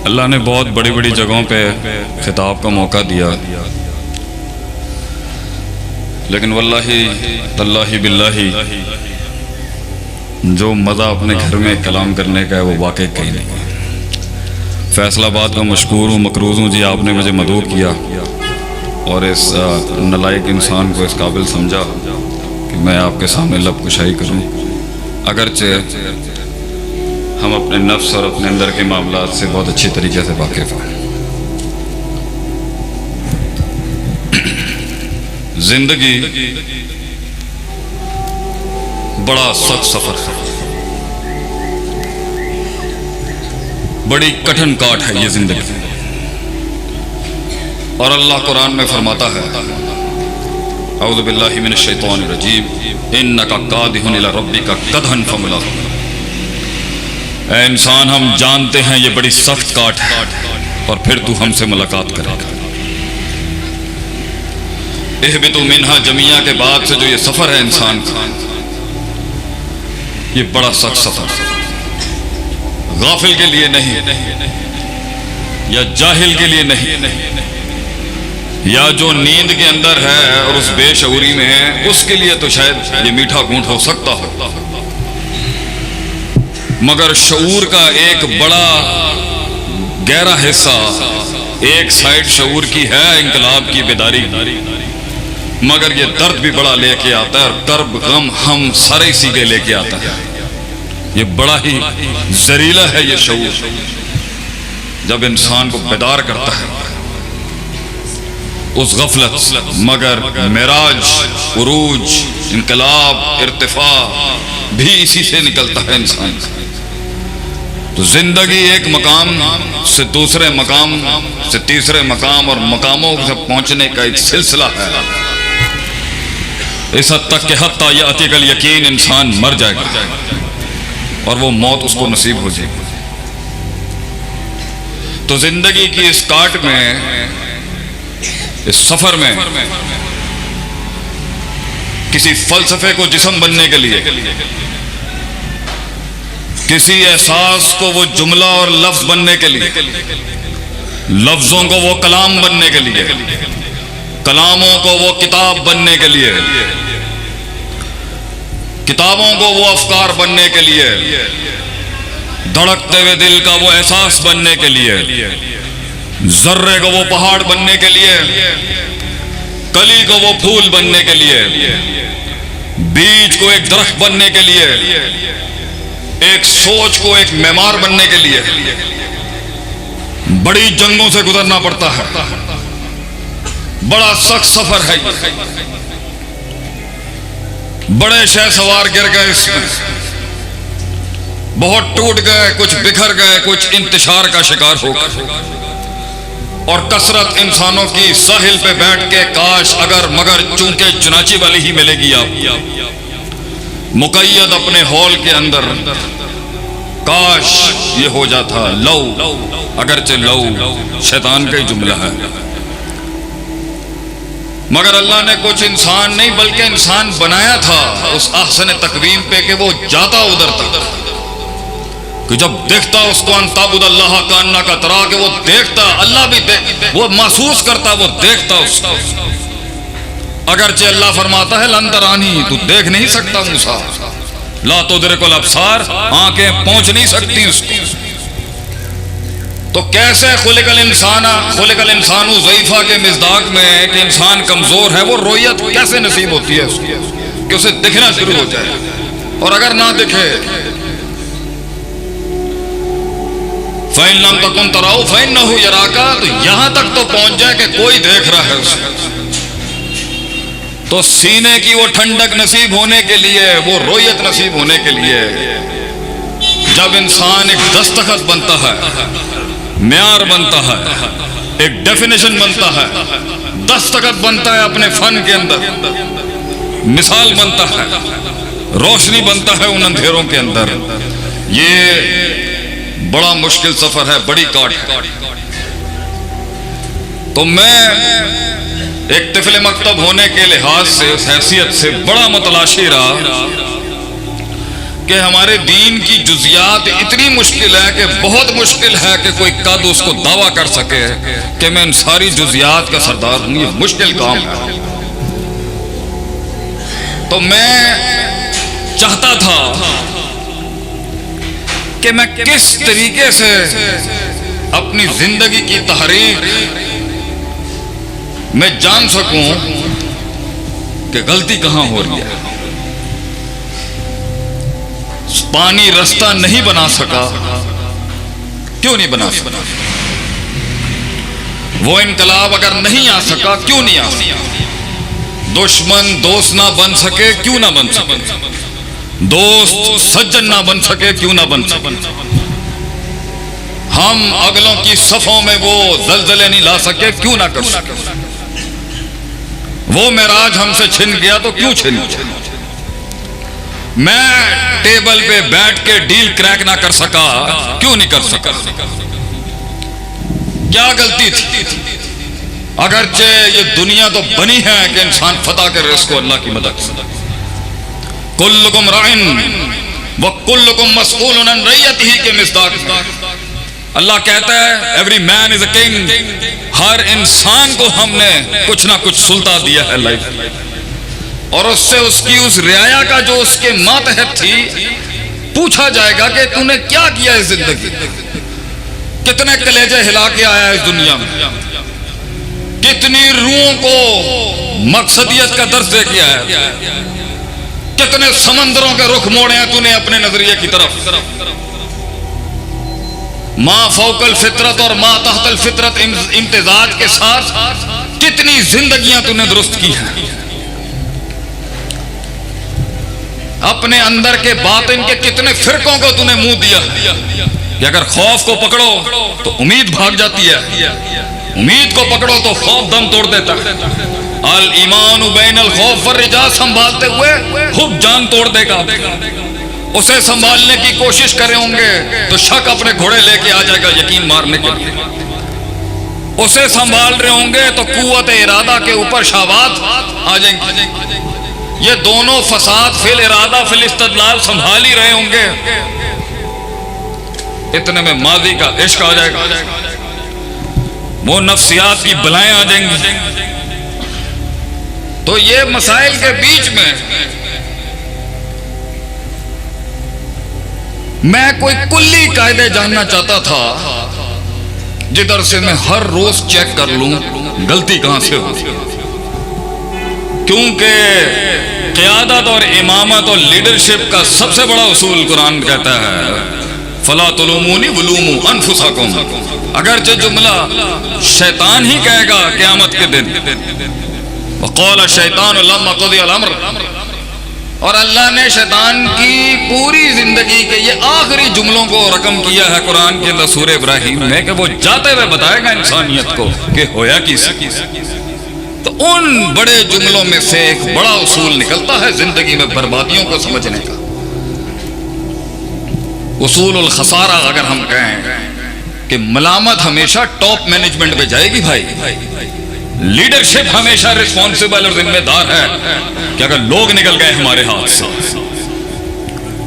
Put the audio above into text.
अल्लाह ने बहुत बड़ी बड़ी जगहों पे खिताब का मौका दिया, लेकिन वल्लाही तल्लाही बिल्लाही जो मज़ा अपने घर में कलाम करने का है वो वाकई कहीं नहीं। फैसलाबाद का मशकूर हूँ, मकरूज़ हूँ जी, आपने मुझे मदऊ किया और इस नलायक इंसान को इस काबिल समझा कि मैं आपके सामने लब कुशाई करूँ। अगरचे हम अपने नफ्स और अपने अंदर के मामलात से बहुत अच्छी तरीके से वाकिफ़ हैं। जिंदगी बड़ा सख्त सफर है, बड़ी कठिन काट है ये जिंदगी। और अल्लाह कुरान में फरमाता है, औज़ु बिल्लाहि मिनश शैतानिर रजीम, इन्नका कादिहुन इला रब्बिका कदहन फमुलाक़ी। ऐ इंसान, हम जानते हैं ये बड़ी सख्त काट है और फिर तू हमसे मुलाकात करेगा। इहबितु मिन्हा जमिया के बाद से जो ये सफर है इंसान का, ये बड़ा सख्त सफर है। गाफिल के लिए नहीं, या जाहिल के लिए नहीं, या जो नींद के अंदर है और उस बेशऊरी में है, उसके लिए तो शायद ये मीठा घूंट हो सकता हो, मगर शऊर का एक बड़ा गहरा हिस्सा, एक साइड शऊर की है इंकलाब की बेदारी, मगर ये दर्द भी बड़ा लेके आता है और कर्ब गम हम सारे सीधे लेके आता है। ये बड़ा ही जरीला है ये शऊर, जब इंसान को बेदार करता है उस गफलत। मगर मिराज, उरूज, इनकलाब, इर्तिफा भी इसी से निकलता है इंसान। तो जिंदगी एक मकाम से दूसरे मकाम से तीसरे मकाम और मकामों से पहुंचने का एक सिलसिला है। इस हद तक के हत्ता यातिकल यकीन इंसान मर जाएगा और वो मौत उसको नसीब हो जाएगी। तो जिंदगी की इस काट में, इस सफर में, किसी फलसफे को जिस्म बनने के लिए, किसी एहसास को वो जुमला और लफ्ज बनने के लिए, लफ्जों को वो कलाम बनने के लिए, कलामों को वो किताब बनने के लिए, किताबों को वो अफकार बनने के लिए, धड़कते हुए दिल का वो एहसास बनने के लिए, जर्रे को वो पहाड़ बनने के लिए, कली को वो फूल बनने के लिए, बीज को एक दरख्त बनने के लिए, एक सोच को एक मेमार बनने के लिए बड़ी जंगों से गुजरना पड़ता है। बड़ा सख्त सफर है ये। बड़े शहसवार गिर गए इसमें, बहुत टूट गए, कुछ बिखर गए, कुछ इंतशार का शिकार हो गए। और कसरत इंसानों की साहिल पे बैठ के काश अगर मगर चूंकि चुनाची वाली ही मिलेगी आप मुकैयद अपने हॉल के अंदर, काश ये हो जाता लौ, अगरचे लौ शैतान का ही जुमला है, मगर अल्लाह ने कुछ इंसान नहीं बल्कि इंसान बनाया था उस ahsan तकवीम पे कि वो जाता उधर तक कि जब देखता उसको अंताबुदल्लाह का अन्ना का तरा, कि वो देखता, अल्लाह भी वो महसूस करता, वो देखता उसको। अगरचे अल्लाह फरमाता है लन तरानी, तू देख नहीं सकता मूसा, ला तुदरिकुल अब्सार, आंखें पहुंच नहीं सकती उसको। तो कैसे खुलिकल इंसानु ज़ईफा के मिज़दाक में कि इंसान कमजोर है, वो रोयत कैसे नसीब होती है उसको कि उसे दिखना शुरू हो जाए। और अगर ना दिखे, फ़इन लम तकुन तराउ फ़इन्नहु यराका, तो यहां तक तो पहुंच जाए कि कोई देख रहा है उसे। तो सीने की वो ठंडक नसीब होने के लिए, वो रोयत नसीब होने के लिए, जब इंसान एक दस्तखत बनता है, म्यार बनता है, एक डेफिनेशन बनता है, दस्तखत बनता है अपने फन के अंदर, मिसाल बनता है, रोशनी बनता है उन अंधेरों के अंदर। ये बड़ा मुश्किल सफर है, बड़ी काट है। तो मैं एक तिफले मकतब होने के लिहाज से, उस हैसियत से बड़ा मुतलाशी रहा कि हमारे दीन की जुजियात इतनी मुश्किल है कि बहुत मुश्किल है कि कोई कद उसको दावा कर सके कि मैं इन सारी जुजियात का सरदार हूं। ये मुश्किल काम है। तो मैं चाहता था कि मैं किस तरीके से अपनी जिंदगी की तहरीक में जान सकूं कि गलती कहां हो रही है। पानी रास्ता नहीं बना सका, क्यों नहीं बना सका? वो इनकलाब अगर नहीं आ सका, क्यों नहीं आ सका? दुश्मन दोस्त ना बन सके, क्यों ना बन सके? दोस्त सज्जन ना बन सके, क्यों ना बन सके? हम अगलों की सफों में वो जलजले नहीं ला सके, क्यों ना कर सके? वो मेराज हमसे छिन गया तो क्यों छिन गया? मैं टेबल पे बैठ के डील क्रैक ना कर सका, क्यों नहीं कर सका? क्या गलती थी? अगरचे ये दुनिया तो बनी है कि इंसान फतह करे इसको अल्लाह की मदद से। कुल्लुकुम राइन व कुल्लुकुम मसऊलुन अन रइयतिही के मिस्दाक अल्लाह कहता है every man is a king. हर इंसान को हमने कुछ ना कुछ सुल्ता दिया है लाइफ में, और उससे उसकी उस रियाया का जो उसके मातहत थी पूछा जाएगा कि तूने क्या किया इस जिंदगी, कितने कलेजे हिला के आया इस दुनिया में, कितनी रूहों को मकसदियत का दर्ज दे किया है, कितने समंदरों के रुख मोड़े हैं तूने अपने नजरिए की तरफ। माँ फौकल फितरत और माँ तहतल फितरत इम्तिजाज के साथ कितनी जिंदगियां तूने दुरुस्त की हैं। अपने अंदर के बातिन के कितने फिरकों को तूने मुंह दिया कि अगर खौफ को पकड़ो तो उम्मीद भाग जाती है, उम्मीद को पकड़ो तो खौफ दम तोड़ देता है। अल ईमान बैन अल खौफ व रिजा संभालते हुए खूब जान तोड़ देगा। उसे संभालने की कोशिश करे होंगे तो शक अपने घोड़े लेके आ जाएगा यकीन मारने के लिए। उसे संभाल रहे होंगे तो कुव्वत इरादा के ऊपर शहवात आ जाएंगे। ये दोनों फसाद फिल इरादा फिल इस्तदलाल संभाल ही रहे होंगे, इतने में माजी का इश्क आ जाएगा, वो नफ्सियात की बलाएं आ जाएंगी। तो ये मसाइल के बीच में मैं कोई कुल्ली कायदे जानना चाहता था जिधर से मैं हर रोज चेक कर लूं गलती कहां से हो। क्योंकि क़ियादत और इमामत और लीडरशिप का सबसे बड़ा उसूल कुरान कहता है फला तुलूमुनी वलूमू अनफुसकुम। अगरचे जुमला शैतान ही कहेगा क़यामत के दिन वक़ाल शैतान लम्मा क़ुदियल अम्र, और अल्लाह ने शैतान की पूरी जिंदगी के ये आखिरी जुमलों को रकम किया है कुरान के अंदर सूरह इब्राहिम में कि वो जाते हुए बताएगा इंसानियत को कि होया किसी। तो उन बड़े जुमलों में से एक बड़ा उसूल निकलता है जिंदगी में बर्बादियों को समझने का। उसूलुल खसारा अगर हम कहें कि मलामत हमेशा टॉप मैनेजमेंट पे जाएगी भाई, लीडरशिप हमेशा रिस्पॉन्सिबल और जिम्मेदार है कि अगर लोग निकल गए हमारे हाथ से